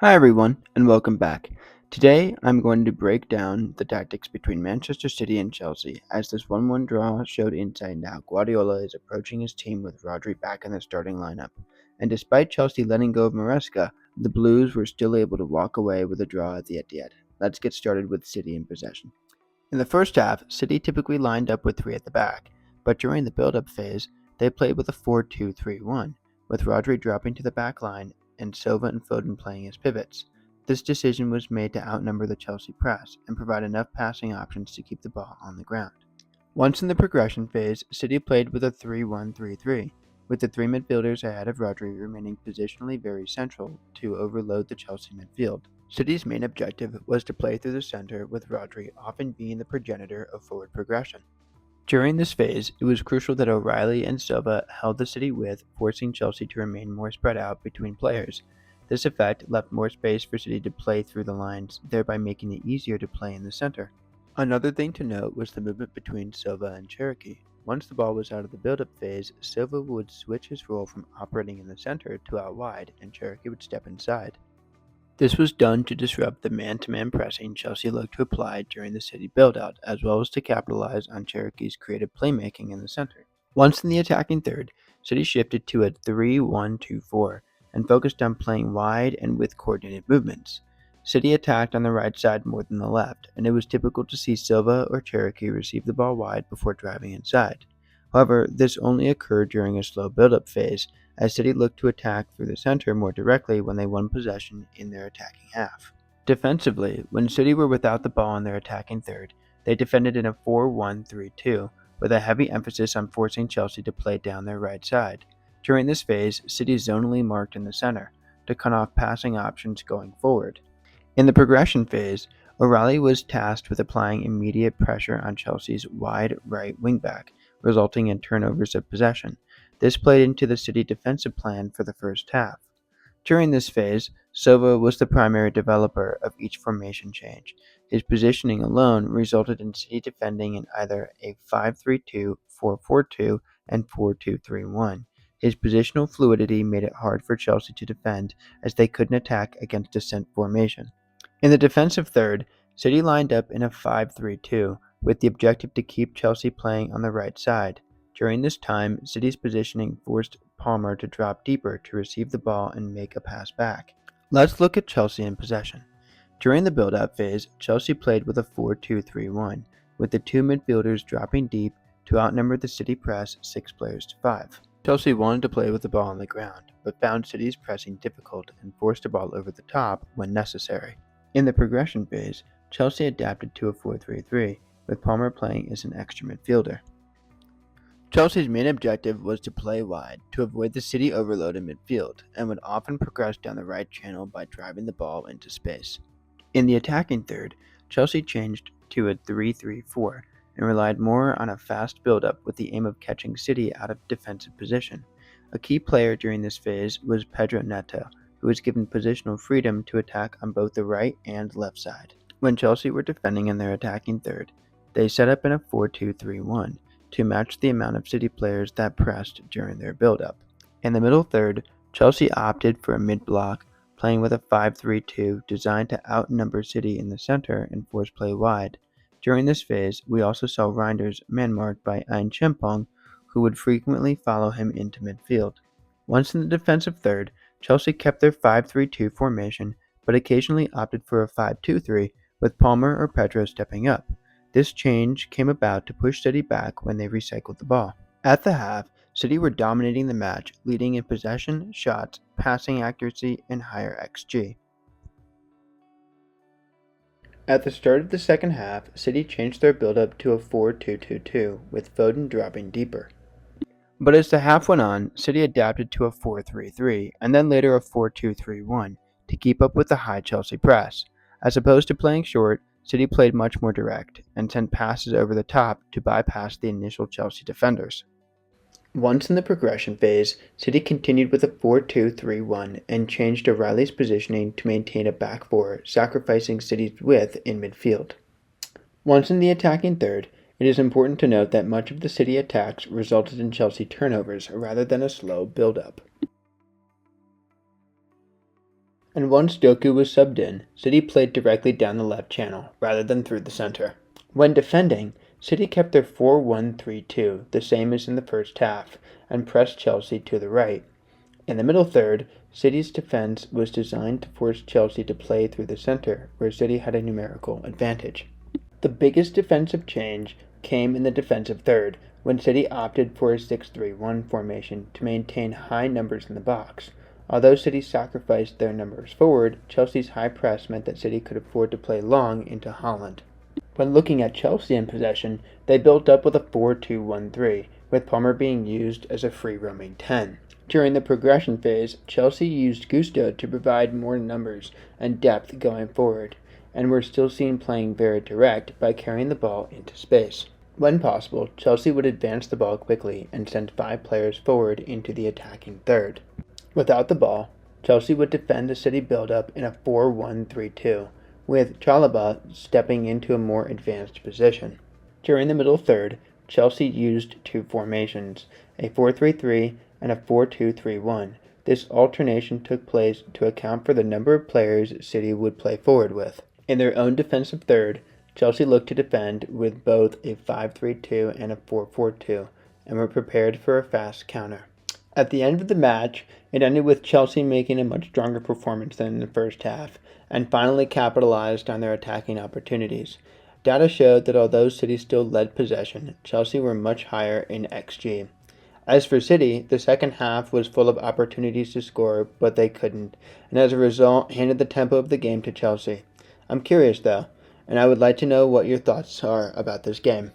Hi everyone, and welcome back. Today I'm going to break down the tactics between Manchester City and Chelsea, as this 1-1 draw showed insight into how Guardiola is approaching his team with Rodri back in the starting lineup. And despite Chelsea letting go of Maresca, the Blues were still able to walk away with a draw at the Etihad. Let's get started with City in possession. In the first half, City typically lined up with three at the back, but during the build-up phase, they played with a 4-2-3-1, with Rodri dropping to the back line and Silva and Foden playing as pivots. This decision was made to outnumber the Chelsea press and provide enough passing options to keep the ball on the ground. Once in the progression phase, City played with a 3-1-3-3, with the three midfielders ahead of Rodri remaining positionally very central to overload the Chelsea midfield. City's main objective was to play through the center, with Rodri often being the progenitor of forward progression. During this phase, it was crucial that O'Reilly and Silva held the City width, forcing Chelsea to remain more spread out between players. This effect left more space for City to play through the lines, thereby making it easier to play in the center. Another thing to note was the movement between Silva and Cherokee. Once the ball was out of the build-up phase, Silva would switch his role from operating in the center to out wide, and Cherokee would step inside. This was done to disrupt the man-to-man pressing Chelsea looked to apply during the City build-out, as well as to capitalize on Cherokee's creative playmaking in the center. Once in the attacking third, City shifted to a 3-1-2-4 and focused on playing wide and with coordinated movements. City attacked on the right side more than the left, and it was typical to see Silva or Cherokee receive the ball wide before driving inside. However, this only occurred during a slow build-up phase, as City looked to attack through the center more directly when they won possession in their attacking half. Defensively, when City were without the ball in their attacking third, they defended in a 4-1-3-2, with a heavy emphasis on forcing Chelsea to play down their right side. During this phase, City zonally marked in the center, to cut off passing options going forward. In the progression phase, O'Reilly was tasked with applying immediate pressure on Chelsea's wide right wingback, resulting in turnovers of possession. This played into the City defensive plan for the first half. During this phase, Silva was the primary developer of each formation change. His positioning alone resulted in City defending in either a 5-3-2, 4-4-2, and 4-2-3-1. His positional fluidity made it hard for Chelsea to defend, as they couldn't attack against a set formation. In the defensive third, City lined up in a 5-3-2, with the objective to keep Chelsea playing on the right side. During this time, City's positioning forced Palmer to drop deeper to receive the ball and make a pass back. Let's look at Chelsea in possession. During the build-up phase, Chelsea played with a 4-2-3-1, with the two midfielders dropping deep to outnumber the City press 6-5. Chelsea wanted to play with the ball on the ground, but found City's pressing difficult and forced the ball over the top when necessary. In the progression phase, Chelsea adapted to a 4-3-3, with Palmer playing as an extra midfielder. Chelsea's main objective was to play wide to avoid the City overload in midfield, and would often progress down the right channel by driving the ball into space. In the attacking third, Chelsea changed to a 3-3-4 and relied more on a fast build-up with the aim of catching City out of defensive position. A key player during this phase was Pedro Neto, who was given positional freedom to attack on both the right and left side. When Chelsea were defending in their attacking third, they set up in a 4-2-3-1 to match the amount of City players that pressed during their build-up. In the middle third, Chelsea opted for a mid-block, playing with a 5-3-2 designed to outnumber City in the center and force play wide. During this phase, we also saw Reinders man-marked by Ein Chimpong, who would frequently follow him into midfield. Once in the defensive third, Chelsea kept their 5-3-2 formation, but occasionally opted for a 5-2-3, with Palmer or Pedro stepping up. This change came about to push City back when they recycled the ball. At the half, City were dominating the match, leading in possession, shots, passing accuracy, and higher XG. At the start of the second half, City changed their build-up to a 4-2-2-2, with Foden dropping deeper. But as the half went on, City adapted to a 4-3-3, and then later a 4-2-3-1, to keep up with the high Chelsea press. As opposed to playing short, City played much more direct, and sent passes over the top to bypass the initial Chelsea defenders. Once in the progression phase, City continued with a 4-2-3-1 and changed O'Reilly's positioning to maintain a back four, sacrificing City's width in midfield. Once in the attacking third, it is important to note that much of the City attacks resulted in Chelsea turnovers rather than a slow build-up. And once Doku was subbed in, City played directly down the left channel rather than through the center. When defending, City kept their 4-1-3-2, the same as in the first half, and pressed Chelsea to the right. In the middle third, City's defense was designed to force Chelsea to play through the center, where City had a numerical advantage. The biggest defensive change came in the defensive third, when City opted for a 6-3-1 formation to maintain high numbers in the box. Although City sacrificed their numbers forward, Chelsea's high press meant that City could afford to play long into Haaland. When looking at Chelsea in possession, they built up with a 4-2-1-3, with Palmer being used as a free-roaming 10. During the progression phase, Chelsea used Gusto to provide more numbers and depth going forward, and were still seen playing very direct by carrying the ball into space. When possible, Chelsea would advance the ball quickly and send 5 players forward into the attacking third. Without the ball, Chelsea would defend the City build-up in a 4-1-3-2, with Chalobah stepping into a more advanced position. During the middle third, Chelsea used 2 formations, a 4-3-3 and a 4-2-3-1. This alternation took place to account for the number of players City would play forward with. In their own defensive third, Chelsea looked to defend with both a 5-3-2 and a 4-4-2, and were prepared for a fast counter. At the end of the match, it ended with Chelsea making a much stronger performance than in the first half, and finally capitalized on their attacking opportunities. Data showed that although City still led possession, Chelsea were much higher in XG. As for City, the second half was full of opportunities to score, but they couldn't, and as a result handed the tempo of the game to Chelsea. I'm curious though, and I would like to know what your thoughts are about this game.